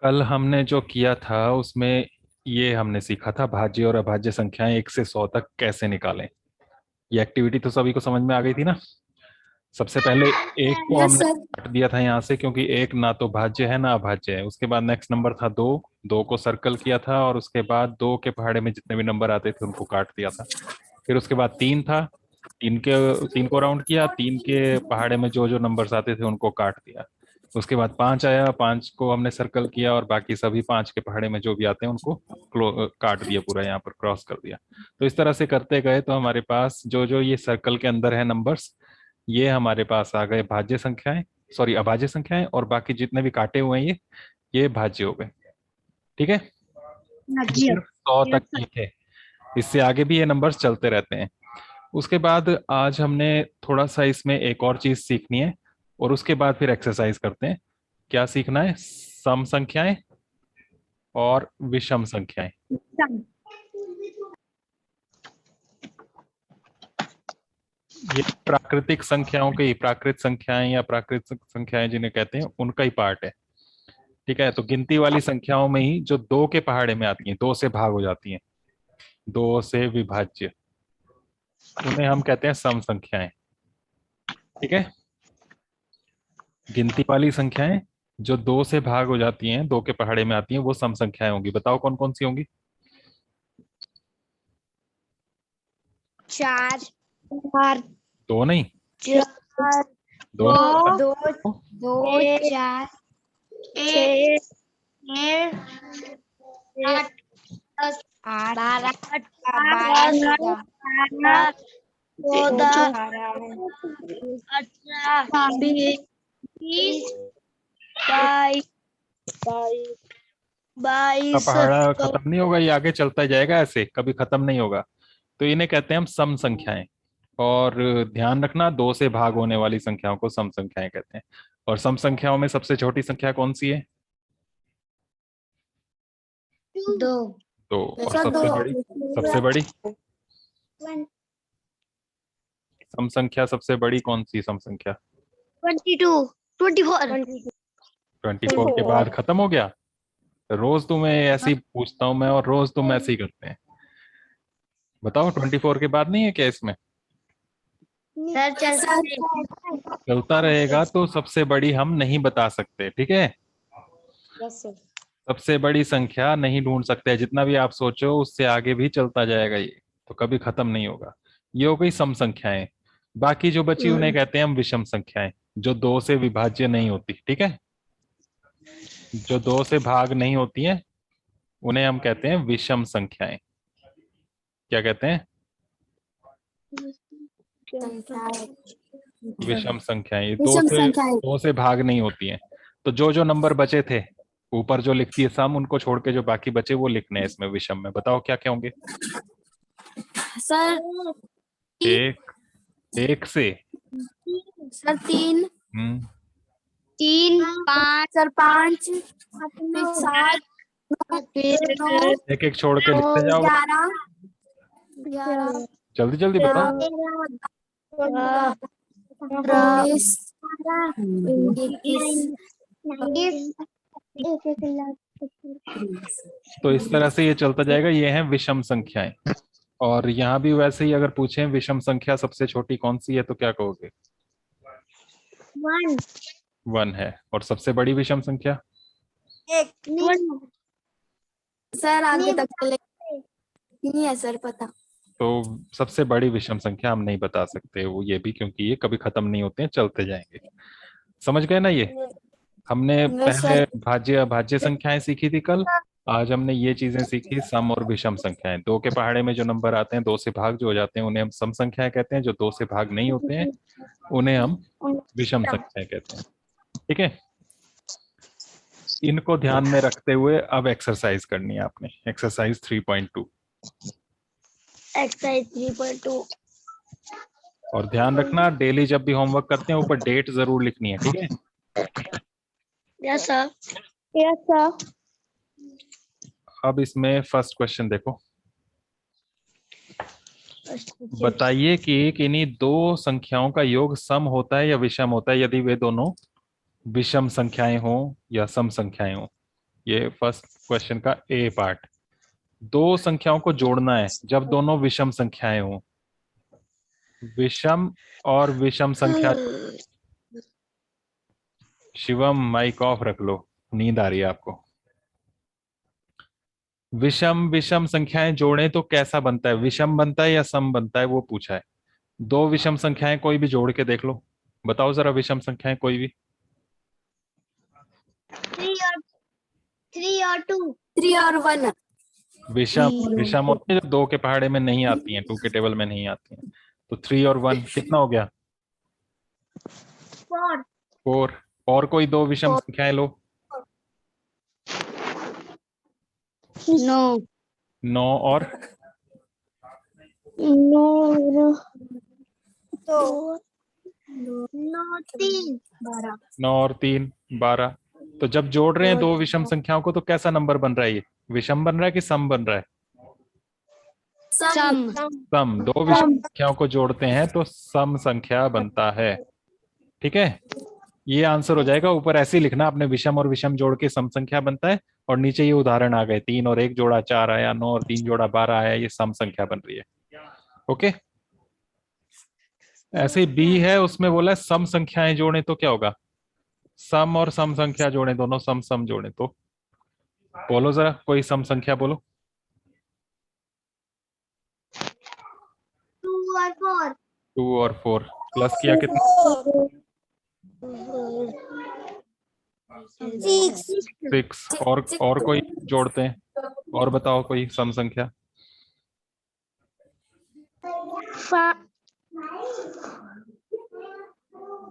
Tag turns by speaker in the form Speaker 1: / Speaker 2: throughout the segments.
Speaker 1: कल हमने जो किया था उसमें ये हमने सीखा था भाज्य और अभाज्य संख्याएं 1 से 100 तक कैसे निकालें। ये एक्टिविटी तो सभी को समझ में आ गई थी ना। सबसे पहले एक को
Speaker 2: यस
Speaker 1: हमने
Speaker 2: सर।
Speaker 1: काट दिया था यहाँ से, क्योंकि एक ना तो भाज्य है ना अभाज्य है। उसके बाद नेक्स्ट नंबर था दो। दो को सर्कल किया था और उसके बाद दो के पहाड़े में जितने भी नंबर आते थे उनको काट दिया था। फिर उसके बाद तीन था। तीन को राउंड किया, तीन के पहाड़े में जो जो नंबर्स आते थे उनको काट दिया। उसके बाद पांच आया, पांच को हमने सर्कल किया और बाकी सभी पांच के पहाड़े में जो भी आते हैं उनको काट दिया, पूरा यहाँ पर क्रॉस कर दिया। तो इस तरह से करते गए तो हमारे पास जो जो ये सर्कल के अंदर है नंबर्स, ये हमारे पास आ गए भाज्य संख्याएं, सॉरी अभाज्य संख्याएं, और बाकी जितने भी काटे हुए हैं ये भाज्य हो गए। ठीक है। ये
Speaker 2: भाज्य।
Speaker 1: सिर्फ 100 तक की थे। इससे आगे भी ये नंबर्स चलते रहते हैं। उसके बाद आज हमने थोड़ा सा इसमें एक और चीज सीखनी है, और उसके बाद फिर एक्सरसाइज करते हैं। क्या सीखना है? सम संख्याएं और विषम संख्याएं। ये प्राकृतिक संख्याओं के ही, प्राकृत संख्याएं या प्राकृतिक संख्याएं जिन्हें कहते हैं, उनका ही पार्ट है। ठीक है। तो गिनती वाली संख्याओं में ही जो दो के पहाड़े में आती हैं, दो से भाग हो जाती हैं, दो से विभाज्य, उन्हें हम कहते हैं सम संख्याएं। ठीक है। गिनती वाली संख्याएं जो दो से भाग हो जाती हैं, दो के पहाड़े में आती हैं, वो सम संख्याएं होंगी। बताओ कौन कौन सी होंगी?
Speaker 2: चार। चार।
Speaker 1: दो नहीं,
Speaker 2: चार।
Speaker 1: दो नहीं,
Speaker 2: दो।
Speaker 1: बताओ।
Speaker 2: दो। चार। छः। आठ। दस। बारह। बारह। तेरह। चौदह। अठारह। बीस। बाईस।
Speaker 1: का
Speaker 2: बाईस।
Speaker 1: पहाड़ा खत्म नहीं होगा, ये आगे चलता ही जाएगा, ऐसे कभी खत्म नहीं होगा। तो इन्हें कहते हैं हम सम संख्याएं। और ध्यान रखना, दो से भाग होने वाली संख्याओं को सम संख्याएं कहते हैं। और सम संख्याओं में सबसे छोटी संख्या कौन सी है?
Speaker 2: दो।
Speaker 1: दो। और
Speaker 2: सर दो।
Speaker 1: सबसे बड़ी? सबसे बड़ी सम संख्या, सबसे बड़ी कौन सी सम संख्या?
Speaker 2: 22। 24।
Speaker 1: 24 के बाद खत्म हो गया? रोज तुम्हें ऐसे ही पूछता हूं मैं, और रोज तुम ऐसे ही करते हैं। बताओ 24 के बाद नहीं है क्या इसमें?
Speaker 2: सर चल।
Speaker 1: चलता रहेगा तो सबसे बड़ी हम नहीं बता सकते। ठीक है।
Speaker 2: Yes sir.
Speaker 1: सबसे बड़ी संख्या नहीं ढूंढ सकते, जितना भी आप सोचो उससे आगे भी चलता जाएगा ये, तो कभी खत्म नहीं होगा। ये हो गई सम संख्याएं। बाकी जो बची उन्हें कहते हैं हम विषम संख्याएं, जो दो से विभाज्य नहीं होती। ठीक है। जो दो से भाग नहीं होती हैं उन्हें हम कहते हैं विषम संख्याएं। क्या कहते हैं? विषम संख्याएं। ये
Speaker 2: विषम संख्याएं।
Speaker 1: दो से भाग नहीं होती हैं। तो जो जो नंबर बचे थे, ऊपर जो लिखती है सम, उनको छोड़ के जो बाकी बचे वो लिखने हैं इसमें विषम में। बताओ क्या क्या होंगे?
Speaker 2: सर
Speaker 1: एक, एक से।
Speaker 2: सर तीन।
Speaker 1: हम्म।
Speaker 2: तीन। पाँच। सर पाँच। फिर सात। फिर नौ।
Speaker 1: एक एक छोड़ के लिखते जाओ बस।
Speaker 2: 11। 11।
Speaker 1: जल्दी जल्दी बताओ।
Speaker 2: 15। 19। 21।
Speaker 1: तो इस तरह से ये चलता जाएगा। ये है विषम संख्याएं। और यहाँ भी वैसे ही अगर पूछें विषम संख्या सबसे छोटी कौन सी है, तो क्या कहोगे?
Speaker 2: 1।
Speaker 1: 1 है। और सबसे बड़ी विषम संख्या?
Speaker 2: एक। सर आगे तक चले नहीं है सर पता।
Speaker 1: तो सबसे बड़ी विषम संख्या हम नहीं बता सकते, वो ये भी क्योंकि ये कभी खत्म नहीं होते हैं, चलते जाएंगे। समझ गए ना ये? हमने
Speaker 2: यस
Speaker 1: पहले
Speaker 2: सर।
Speaker 1: भाज्य अभाज्य संख्याएं सीखी थी कल। आज हमने ये चीजें सीखी, सम और विषम संख्याएं। दो के पहाड़े में जो नंबर आते हैं, दो से भाग जो हो जाते हैं, उन्हें हम सम संख्याएं कहते हैं। जो दो से भाग नहीं होते हैं उन्हें हम विषम संख्याएं कहते हैं। ठीक है। इनको ध्यान में रखते हुए अब एक्सरसाइज करनी है आपने, एक्सरसाइज 3.2।
Speaker 2: एक्सरसाइज 3.2।
Speaker 1: और ध्यान रखना, डेली जब भी होमवर्क करते हैं ऊपर डेट जरूर लिखनी है। ठीक है।
Speaker 2: Yes sir. Yes sir.
Speaker 1: अब इसमें फर्स्ट क्वेश्चन देखो। बताइए कि किन्हीं दो संख्याओं का योग सम होता है या विषम होता है, यदि वे दोनों विषम संख्याएं हों या सम संख्याएं हों। ये फर्स्ट क्वेश्चन का ए पार्ट। दो संख्याओं को जोड़ना है जब दोनों विषम संख्याएं हों। विषम और विषम संख्या। शिवम माइक ऑफ रख लो, नींद आ रही है आपको। विषम विषम संख्याएं जोड़ें तो कैसा बनता है, विषम बनता है या सम बनता है, वो पूछा है। दो विषम संख्याएं कोई भी जोड़ के देख लो, बताओ जरा विषम संख्याएं कोई भी।
Speaker 2: 3 और 2, 3 और 1।
Speaker 1: विषम विषम होते हैं जो दो के पहाड़े में नहीं आती हैं, 2 के टेबल में नहीं आती हैं। तो 3 और 1 कितना हो गया?
Speaker 2: 4,
Speaker 1: 4। और कोई दो विषम संख्याएं लो।
Speaker 2: 9,
Speaker 1: 9 और
Speaker 2: 9, 3, 12।
Speaker 1: 9 और 3 12। तो जब जोड़ रहे हैं दो विषम संख्याओं को तो कैसा नंबर बन रहा है? ये विषम बन रहा है कि सम बन रहा है?
Speaker 2: सम।
Speaker 1: सम। दो विषम संख्याओं को जोड़ते हैं तो सम संख्या बनता है। ठीक है, ये आंसर हो जाएगा। ऊपर ऐसे ही लिखना, आपने विषम और विषम जोड़ के सम संख्या बनता है, और नीचे ये उदाहरण आ गए, 3 और 1 जोड़ा 4 आया, 9 और 3 जोड़ा 12 आया, ये सम संख्या बन रही है। ओके, ऐसे बी है, उसमें बोला है सम संख्याएं जोड़ें तो क्या होगा? सम और सम संख्या जोड़ें, दोनों सम सम जोड़ें तो बोलो जरा, कोई सम संख्या बोलो।
Speaker 2: 2 और 4।
Speaker 1: 2 और 4 प्लस किया कितना? 6। और कोई जोड़ते हैं, और बताओ कोई सम संख्या।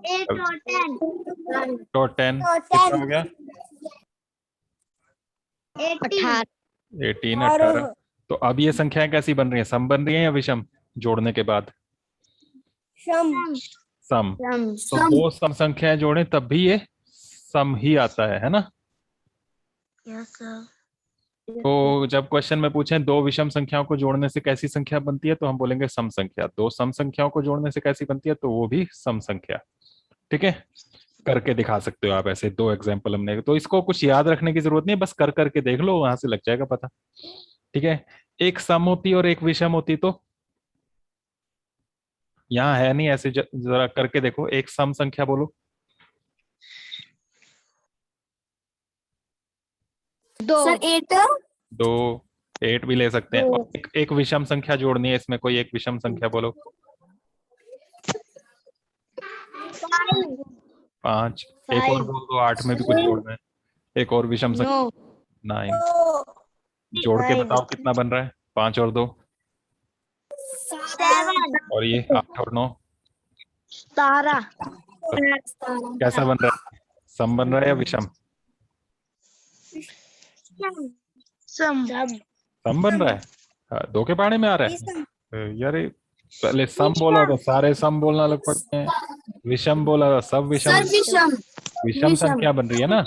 Speaker 2: 8 और 10।
Speaker 1: तो 10 कितना हो गया?
Speaker 2: 18।
Speaker 1: 18। तो अब ये संख्याएं कैसी बन रही हैं, सम बन रही हैं या विषम जोड़ने के बाद? सम। तो दो सम संख्याएं जोड़ें तब भी ये सम ही आता है ना? तो जब क्वेश्चन में पूछें दो विषम संख्याओं को जोड़ने से कैसी संख्या बनती है, तो हम बोलेंगे सम संख्या। दो सम संख्याओं को जोड़ने से कैसी बनती है, तो वो भी सम संख्या। ठीक है, करके दिखा सकते हो आप ऐसे। दो एग्जाम्पल हमने, तो इसको कुछ याद रखने की जरूरत नहीं है, बस कर करके देख लो, वहां से लग जाएगा पता। ठीक है, एक सम होती और एक विषम होती, तो यहाँ है नहीं ऐसे, जरा करके देखो। एक सम संख्या बोलो।
Speaker 2: 2 सर 8।
Speaker 1: 2 8 भी ले सकते हैं। और एक विषम संख्या जोड़नी है इसमें, कोई एक विषम संख्या बोलो। 5। एक और बोल दो, 8 में भी कुछ जोड़ना है। एक और विषम संख्या। 9। जोड़ के बताओ कितना बन रहा है? 5 और 2
Speaker 2: 7
Speaker 1: और ये 8 और 9
Speaker 2: 17।
Speaker 1: कैसा बन रहा है? सम बन रहा है या विषम?
Speaker 2: सम
Speaker 1: सम बन रहा है। हाँ, दो के पाने में आ रहा है यार। ये पहले सम बोला तो सारे सम बोलना लग पड़ते हैं, विषम बोला तो सब विषम। विषम संख्या बन रही है ना,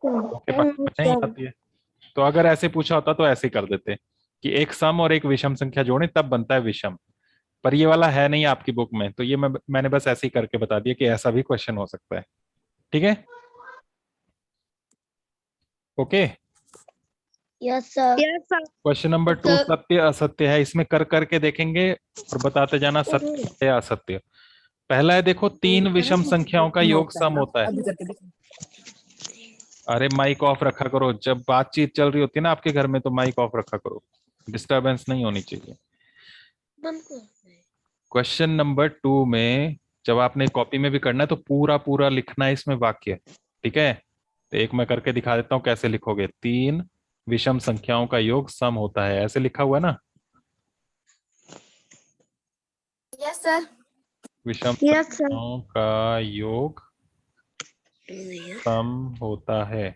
Speaker 1: दो के पाने में नहीं आती है। तो अगर ऐसे पूछा होता तो ऐसे कर देते कि एक सम और एक विषम संख्या जोड़े तब बनता है विषम। पर ये वाला है नहीं आपकी बुक में, तो ये मैंने बस ऐसे ही करके बता दिया कि ऐसा भी क्वेश्चन हो सकता है। ठीक है, okay.
Speaker 2: Yes sir.
Speaker 1: Question number 2 सत्य असत्य है, इसमें कर करके देखेंगे और बताते जाना सत्य या असत्य। पहला है, देखो, 3 विषम संख्याओं का योग सम होता है। अरे माइक ऑफ रखा करो, जब बातचीत चल रही होती है ना आपके घर में तो माइक ऑफ रखा करो, डिस्टरबेंस नहीं होनी चाहिए। क्वेश्चन नंबर 2 में जब आपने कॉपी में भी करना है तो पूरा पूरा लिखना है इसमें वाक्य। ठीक है, तो एक मैं करके दिखा देता हूँ कैसे लिखोगे। 3 विषम संख्याओं का योग सम होता है, ऐसे लिखा हुआ है ना?
Speaker 2: Yes sir.
Speaker 1: विषम संख्याओं का योग सम होता है,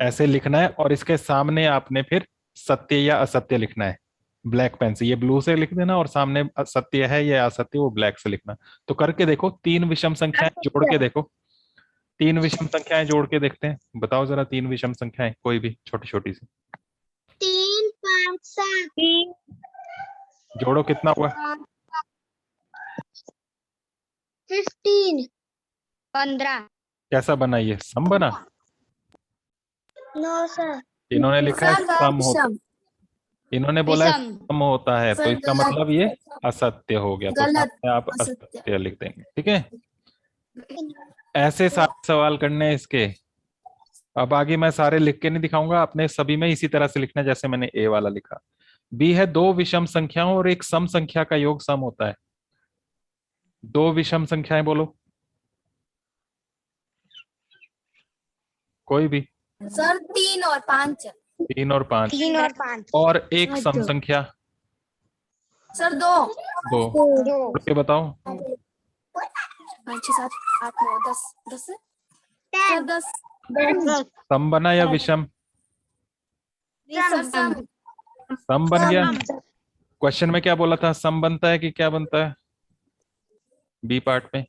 Speaker 1: ऐसे लिखना है। और इसके सामने आपने फिर सत्य या असत्य लिखना है, ब्लैक पेन से। ये ब्लू से लिख देना और सामने सत्य है या असत्य वो ब्लैक से लिखना। तो करके देखो, 3 विषम संख्याएं जोड़ के देखो। 3 विषम संख्याएं जोड़ के देखते हैं, बताओ जरा। 3 विषम संख्याएं कोई भी छोटी छोटी सी
Speaker 2: 3, 5, 7।
Speaker 1: जोड़ो, कितना हुआ?
Speaker 2: 15।
Speaker 1: कैसा बना ये, सम बना?
Speaker 3: No sir.
Speaker 1: इन्होंने लिखा है
Speaker 2: सर
Speaker 1: सम होता,
Speaker 2: विषम।
Speaker 1: इन्होंने बोला है
Speaker 3: विषम।
Speaker 1: सम होता है, तो
Speaker 2: सर
Speaker 1: इसका
Speaker 2: गलत।
Speaker 1: मतलब ये असत्य हो गया, तो
Speaker 2: गलत।
Speaker 1: सामने आप
Speaker 2: असत्य।
Speaker 1: असत्य लिख देंगे। ठीक है, ऐसे सारे सवाल करने हैं इसके। अब आगे मैं सारे लिख के नहीं दिखाऊंगा, अपने सभी में इसी तरह से लिखना जैसे मैंने ए वाला लिखा। बी है दो विषम संख्याओं और एक सम संख्या का योग सम होता है। दो विषम संख्याएं बोलो, कोई भी।
Speaker 2: सर 3 और 5।
Speaker 1: 3 और 5।
Speaker 3: 3 और 5।
Speaker 1: और एक सम संख्या।
Speaker 2: सर 2।
Speaker 1: 2।
Speaker 3: 2।
Speaker 1: के बताओ।
Speaker 2: 5 6 7 8 9 10 10 सर 10।
Speaker 1: सम बना या विषम?
Speaker 2: सर सम।
Speaker 1: सम बन गया। क्वेश्चन में क्या बोला था, सम बनता है कि क्या बनता है? बी पार्ट में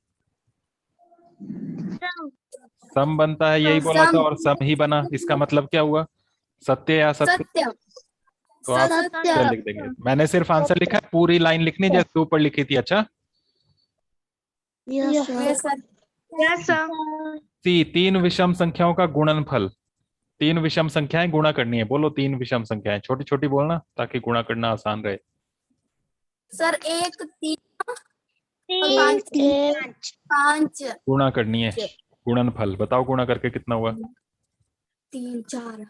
Speaker 1: सम बनता है यही बोला था, और सम ही बना। इसका मतलब क्या हुआ, सत्य या असत्य?
Speaker 2: सत्य।
Speaker 1: तो आप
Speaker 2: सत्य।
Speaker 1: क्या लिख देंगे? मैंने सिर्फ आंसर लिखा है, पूरी लाइन लिखनी जैसे ऊपर लिखी थी। अच्छा,
Speaker 2: yes sir.
Speaker 3: Yes sir.
Speaker 1: C तीन विषम संख्याओं का गुणनफल। तीन विषम संख्याएं गुणा करनी है, बोलो तीन विषम संख्याएं, छोटी छोटी बोलना ताकि गुणा करना आसान रहे।
Speaker 2: सर 1 3
Speaker 3: 3
Speaker 2: 5
Speaker 1: गुणा करनी है, गुणनफल बताओ, गुणा करके कितना हुआ?
Speaker 2: 3 4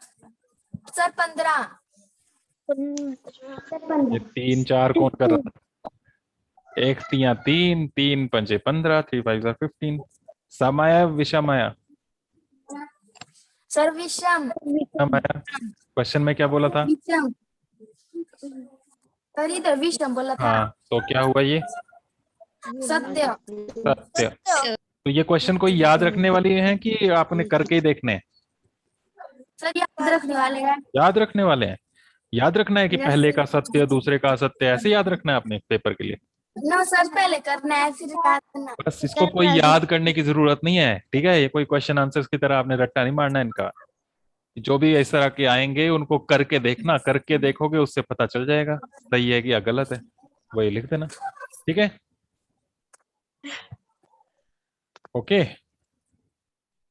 Speaker 2: सर 15।
Speaker 1: ये 3 4 कौन कर रहा था? एक तिया 3, 3 पंजे 15, 3 5 15। सम आया विषम आया?
Speaker 2: सर विषम।
Speaker 1: विषम आया। क्वेश्चन में क्या बोला था?
Speaker 2: विषम। सर इधर विषम बोला था।
Speaker 1: हाँ, तो क्या हुआ ये?
Speaker 2: सत्य।
Speaker 1: सत्य। तो ये क्वेश्चन कोई याद रखने वाली है कि आपने करके ही देखने हैं?
Speaker 2: सर याद रखने वाले हैं।
Speaker 1: याद रखने वाले हैं। याद रखना है कि
Speaker 2: Yes,
Speaker 1: पहले
Speaker 2: sir.
Speaker 1: का सत्य दूसरे का असत्य, ऐसे याद रखना है अपने पेपर के लिए।
Speaker 2: नो सर पहले करना है फिर याद करना।
Speaker 1: बस इसको कोई याद करने की जरूरत नहीं है, ठीक है? ये कोई क्वेश्चन आंसर्स की तरह आपने रट्टा नहीं मारना है इनका। जो भी इस तरह के आएंगे उनको करके देखना, करके देखोगे उससे पता चल जाएगा सही है कि या गलत है, वही लिख देना। ठीक है, okay.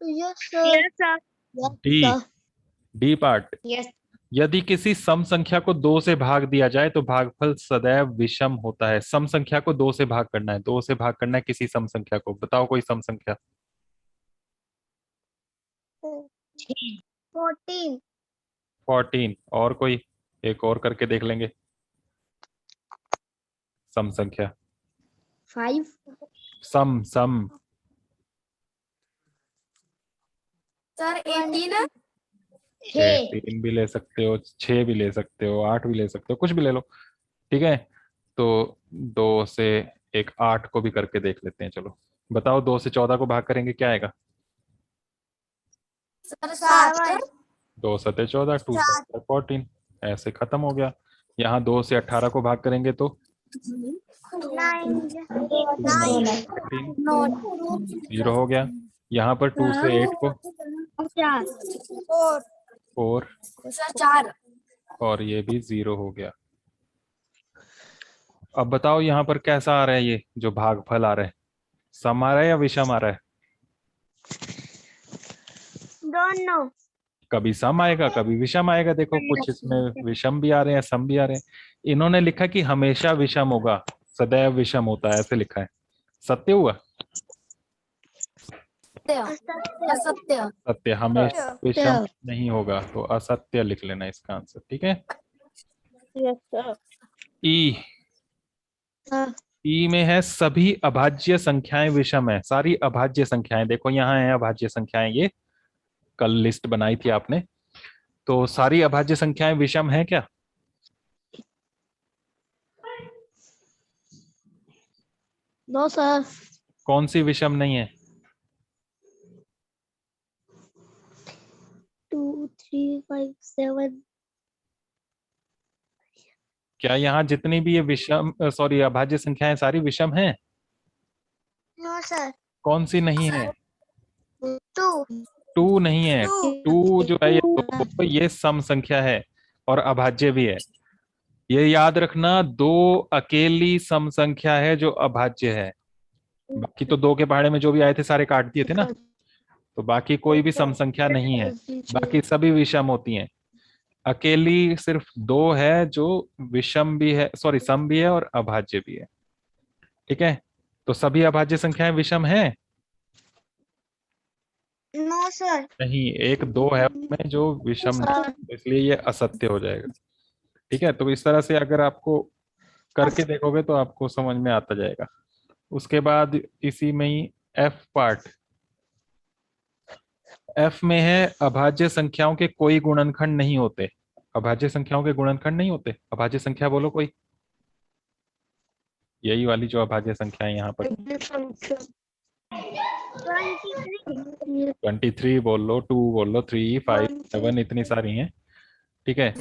Speaker 3: Yes sir.
Speaker 1: D, D part.
Speaker 3: Yes.
Speaker 1: यदि किसी सम संख्या को 2 से भाग दिया जाए तो भागफल सदैव विषम होता है। सम संख्या को 2 से भाग करना है, 2 से भाग करना है किसी सम संख्या को, बताओ कोई सम संख्या।
Speaker 3: 14।
Speaker 1: 14। और कोई, एक और करके देख लेंगे सम संख्या।
Speaker 3: 5।
Speaker 1: सम सम
Speaker 2: सर 18।
Speaker 1: 3 भी ले सकते हो, 6 भी ले सकते हो, 8 भी ले सकते हो, कुछ भी ले लो। ठीक है, तो 2 से एक 8 को भी करके देख लेते हैं। चलो बताओ, 2 से 14 को भाग करेंगे क्या आएगा?
Speaker 2: सर 7।
Speaker 1: 2 सते 14, 2 से 14, ऐसे खत्म हो गया। यहाँ 2 से 18 को भाग करेंगे तो 0 हो गया। यहाँ पर 2 से 8 को 4,
Speaker 2: सर 4।
Speaker 1: और ये भी 0 हो गया। अब बताओ यहाँ पर कैसा आ रहा है, ये जो भागफल आ रहा है, सम आ रहा है या विषम आ रहा है?
Speaker 3: दोनों।
Speaker 1: कभी सम आएगा कभी विषम आएगा। देखो कुछ इसमें विषम भी आ रहे हैं, सम भी आ रहे हैं। इन्होंने लिखा कि हमेशा विषम होगा, सदैव विषम होता है, ऐसे लिखा है। सत्य हुआ?
Speaker 2: असत्य।
Speaker 1: सत्य, हमेशा विषम नहीं होगा, तो असत्य लिख लेना इसका आंसर। ठीक है।
Speaker 3: Yes sir.
Speaker 1: ई, ई में है सभी अभाज्य संख्याएं विषम है। सारी अभाज्य संख्याएं, देखो यहाँ है अभाज्य संख्याएं, ये कल लिस्ट बनाई थी आपने। तो सारी अभाज्य संख्याएं विषम है क्या?
Speaker 3: No sir.
Speaker 1: कौन सी विषम नहीं है?
Speaker 3: 2 3 5 7।
Speaker 1: क्या यहाँ जितनी भी ये विषम, सॉरी, अभाज्य संख्याएं सारी विषम हैं?
Speaker 3: No sir.
Speaker 1: कौन सी नहीं है?
Speaker 3: 2।
Speaker 1: 2 नहीं है। 2 जो है ये सम संख्या है और अभाज्य भी है। ये याद रखना, 2 अकेली सम संख्या है जो अभाज्य है। बाकी तो 2 के पहाड़े में जो भी आए थे सारे काट दिए थे ना। तो बाकी कोई भी सम संख्या नहीं है, बाकी सभी विषम होती हैं। अकेली सिर्फ दो है जो विषम भी है, सॉरी सम भी है और अभाज्य भी है। ठीक है, तो सभी अभाज्य संख्याएं विषम हैं?
Speaker 3: No sir.
Speaker 1: नहीं, एक दो है उसमें जो विषम नहीं, तो इसलिए ये असत्य हो जाएगा। ठीक है, तो इस तरह से अगर आपको करके देखोगे तो आपको समझ में आता जाएगा। उसके बाद इसी में ही एफ पार्ट, एफ में है अभाज्य संख्याओं के कोई गुणनखंड नहीं होते। अभाज्य संख्याओं के गुणनखंड नहीं होते। अभाज्य संख्या बोलो कोई, यही वाली जो अभाज्य संख्या है यहाँ पर। 23 बोल लो, 2 बोल लो, 3, 5, 7, इतनी सारी हैं। ठीक है,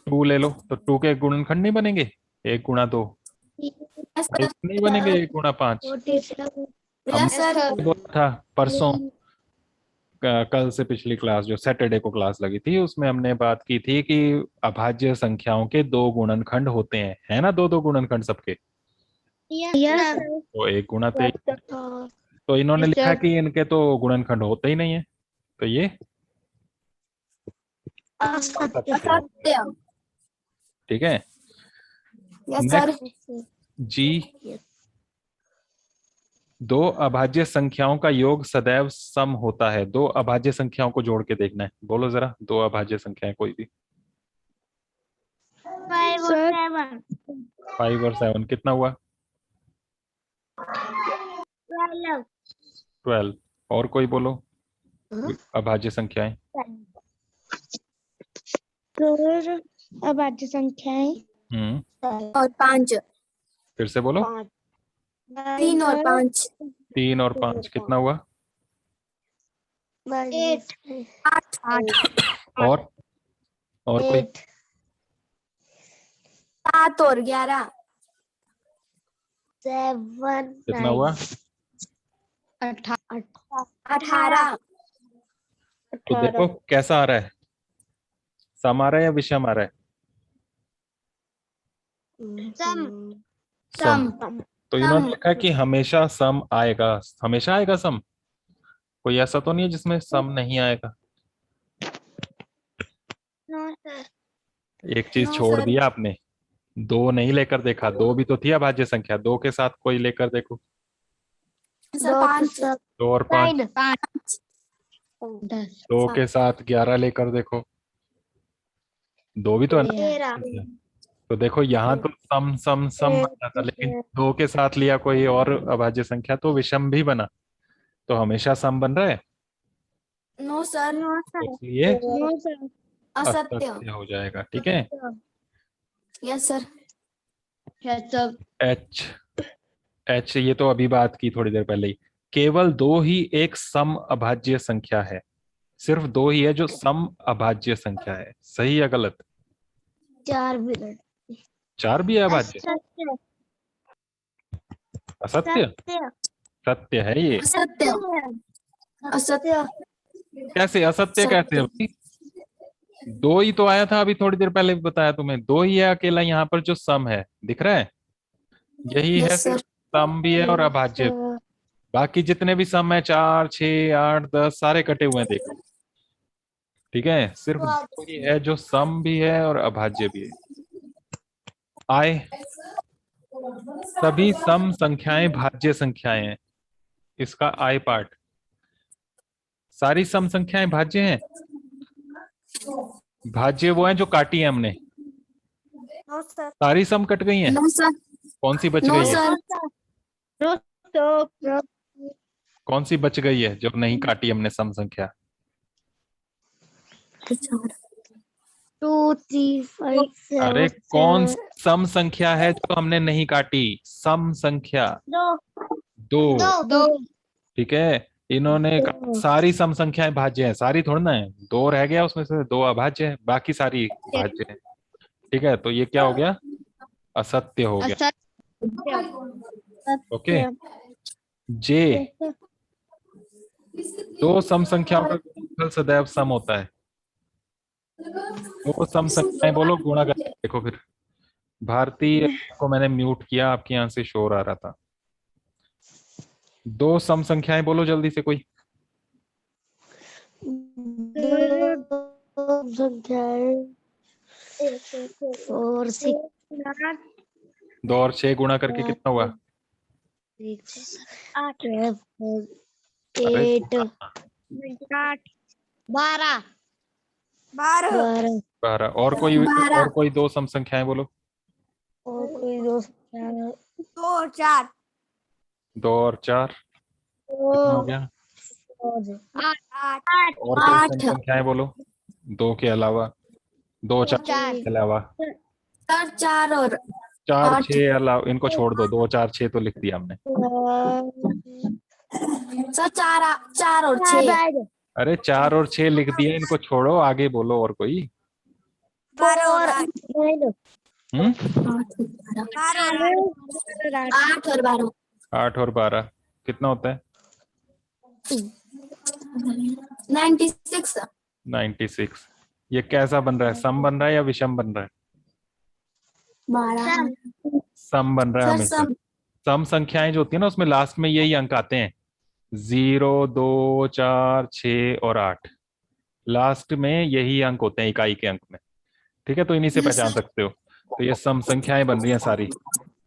Speaker 1: 2 ले लो तो 2 के गुणनखंड नहीं बनेंगे, 1 गुणा 2।
Speaker 2: यस
Speaker 1: 5 नहीं बनेंगे, 1 गुणा 5।
Speaker 2: सर।
Speaker 1: बोला था परसों, कल से पिछली क्लास जो सैटरडे को क्लास लगी थी उसमें हमने बात की थी कि अभाज्य संख्याओं के दो गुणनखंड होते हैं, है ना, दो दो गुणनखंड सबके। तो 1 गुणा 23, तो इन्होंने लिखा कि इनके तो गुणनखंड होते ही नहीं है, तो ये
Speaker 2: असत्य।
Speaker 1: ठीक है।
Speaker 2: Yes sir.
Speaker 1: जी, दो अभाज्य संख्याओं का योग सदैव सम होता है। दो अभाज्य संख्याओं को जोड़ के देखना है, बोलो जरा, दो अभाज्य संख्याएं कोई भी। 5 और 7 कितना हुआ? 12। और कोई बोलो अभाज्य संख्याएं।
Speaker 3: अभाज्य संख्याएं
Speaker 2: और 5,
Speaker 1: फिर से बोलो।
Speaker 2: 3 और 5,
Speaker 1: 3 और 5 कितना हुआ?
Speaker 3: 8
Speaker 1: और कोई?
Speaker 2: 7 और 11,
Speaker 3: 7
Speaker 1: कितना हुआ?
Speaker 2: 18।
Speaker 1: तो देखो कैसा आ रहा है, सम आ रहा है या विषम आ रहा है? सम। तो इन्होंने लिखा कि हमेशा सम आएगा, हमेशा आएगा सम, कोई ऐसा तो नहीं है जिसमें सम नहीं आएगा। एक चीज
Speaker 2: नो
Speaker 1: छोड़
Speaker 2: सर।
Speaker 1: दिया आपने, दो नहीं लेकर देखा। दो भी तो थी अभाज्य संख्या, दो के साथ कोई लेकर देखो।
Speaker 2: सर 5,
Speaker 1: 2 और 5, 2 के साथ 11 लेकर देखो, दो भी तो है ना। तो देखो यहाँ तो सम सम सम बना था, लेकिन दो के साथ लिया कोई और अभाज्य संख्या तो विषम भी बना, तो हमेशा सम बन रहा है,
Speaker 2: नो सर।
Speaker 1: इसलिए
Speaker 2: असत्य।
Speaker 1: असत्य हो जाएगा। ठीक है।
Speaker 2: Yes sir.
Speaker 1: एच, एच ये तो अभी बात की थोड़ी देर पहले ही। केवल दो ही एक सम अभाज्य संख्या है, सिर्फ दो ही है जो सम अभाज्य संख्या है। सही या गलत?
Speaker 3: 4 मिनट
Speaker 1: 4 भी है अभाज्य? असत्य? सत्य है ये।
Speaker 2: असत्य। असत्य।
Speaker 1: कैसे असत्य कैसे है भाई? दो ही तो आया था अभी थोड़ी देर पहले भी बताया तुम्हें, दो ही है अकेला यहाँ पर जो सम है, दिख रहा है? यही है,
Speaker 2: यस
Speaker 1: सिर्फ
Speaker 2: सर।
Speaker 1: सम भी है और अभाज्य भी। बाकी जितने भी सम है 4, 6, 8, 10 सारे कटे हुए हैं, देख लो। ठीक है, सिर्फ दो ही है जो सम भी है और अभाज्य भी है। आय, सभी सम संख्याएं भाज्य संख्याएं हैं, इसका आई पार्ट। सारी सम संख्याएं भाज्य हैं। भाज्य वो हैं जो काटी है हमने, सारी सम कट गई हैं,
Speaker 2: नो सर।
Speaker 1: कौन सी बच
Speaker 2: नो
Speaker 1: गई है?
Speaker 2: सर।
Speaker 1: कौन सी बच गई है जो नहीं काटी हमने सम संख्या?
Speaker 3: 2 3 5 7
Speaker 1: अरे कौन सम संख्या है जो हमने नहीं काटी? सम संख्या 2। ठीक है, इन्होंने कहा सारी सम संख्याएं भाज्य हैं, सारी थोड़ी ना है, दो रह गया उसमें से, दो अभाज्य है, बाकी सारी भाज्य है। ठीक है, तो ये क्या हो गया? असत्य हो गया। ओके। जे, दो सम संख्याओं का गुणनफल सदैव सम होता है। दो सम संख्याएं बोलो, गुणा करके देखो फिर। भारतीय को मैंने म्यूट किया, आपके यहाँ से शोर आ रहा था। दो सम संख्याएं बोलो जल्दी से कोई।
Speaker 3: दो संख्याएं 4 6
Speaker 1: 2 और 6 गुणा करके कितना हुआ?
Speaker 3: 8
Speaker 2: 12
Speaker 1: 12 और कोई दो सम संख्याएं बोलो।
Speaker 3: और कोई दो संख्याएं
Speaker 2: 2 और 4
Speaker 1: 2 और 4 कितना हो गया?
Speaker 2: 8
Speaker 1: और कोई सम संख्याएं बोलो 2 के अलावा, 2 4 के अलावा।
Speaker 2: सर 4 और
Speaker 1: 4
Speaker 2: 8
Speaker 1: 6 अलावा, इनको छोड़ दो। 2 4 6 तो लिख दिया हमने।
Speaker 2: सर 4 और 6
Speaker 1: अरे 4 और 6 लिख दिया, इनको छोड़ो, आगे बोलो और कोई।
Speaker 2: 12 और 8
Speaker 1: हम्म
Speaker 2: 8 और 12
Speaker 1: 8 और 12 कितना होता है?
Speaker 2: 96
Speaker 1: 96। ये कैसा बन रहा है? सम बन रहा है या विषम बन रहा है?
Speaker 2: 12
Speaker 1: सम बन रहा है
Speaker 2: सर
Speaker 1: हमेशा।
Speaker 2: सम
Speaker 1: सम संख्याएं जो होती है ना, उसमें लास्ट में यही अंक आते हैं, 0 2 4 6 और 8। लास्ट में यही अंक होते हैं इकाई के अंक में। ठीक है, तो इन्हीं से
Speaker 2: Yes,
Speaker 1: पहचान
Speaker 2: sir.
Speaker 1: सकते हो। तो ये सम संख्याएं बन रही हैं सारी।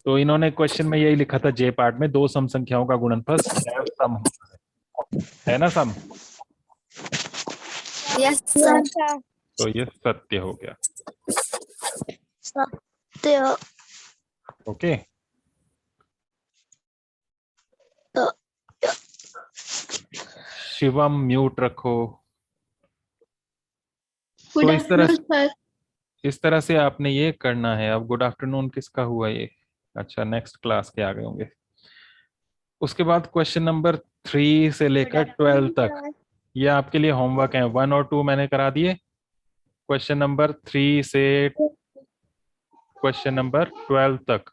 Speaker 1: तो इन्होंने क्वेश्चन में यही लिखा था, जे पार्ट में, दो सम संख्याओं का गुणनफल सम होता है ना सम?
Speaker 2: यस सर
Speaker 1: तो ये सत्य हो गया।
Speaker 3: सत्य
Speaker 1: ओके, शिवम म्यूट रखो। तो इस तरह से आपने ये करना है। अब गुड आफ्टरनून किसका हुआ ये? अच्छा, नेक्स्ट क्लास के आ गए होंगे। उसके बाद क्वेश्चन नंबर 3 से लेकर 12 तक ये आपके लिए होमवर्क है। 1 और 2 मैंने करा दिए। क्वेश्चन नंबर 3 से क्वेश्चन नंबर 12 तक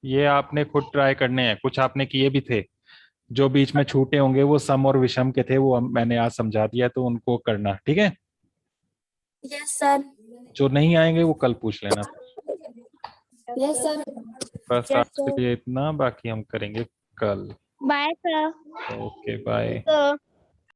Speaker 1: ये आपने खुद ट्राई करने हैं। कुछ आपने किए भी थे, जो बीच में छूटे होंगे वो सम और विषम के थे, वो मैंने आज समझा दिया, तो उनको करना। ठीक है,
Speaker 2: यस सर
Speaker 1: जो नहीं आएंगे वो कल पूछ लेना।
Speaker 2: यस सर
Speaker 1: बस आज के लिए इतना, बाकी हम करेंगे कल।
Speaker 3: Bye sir
Speaker 1: okay bye.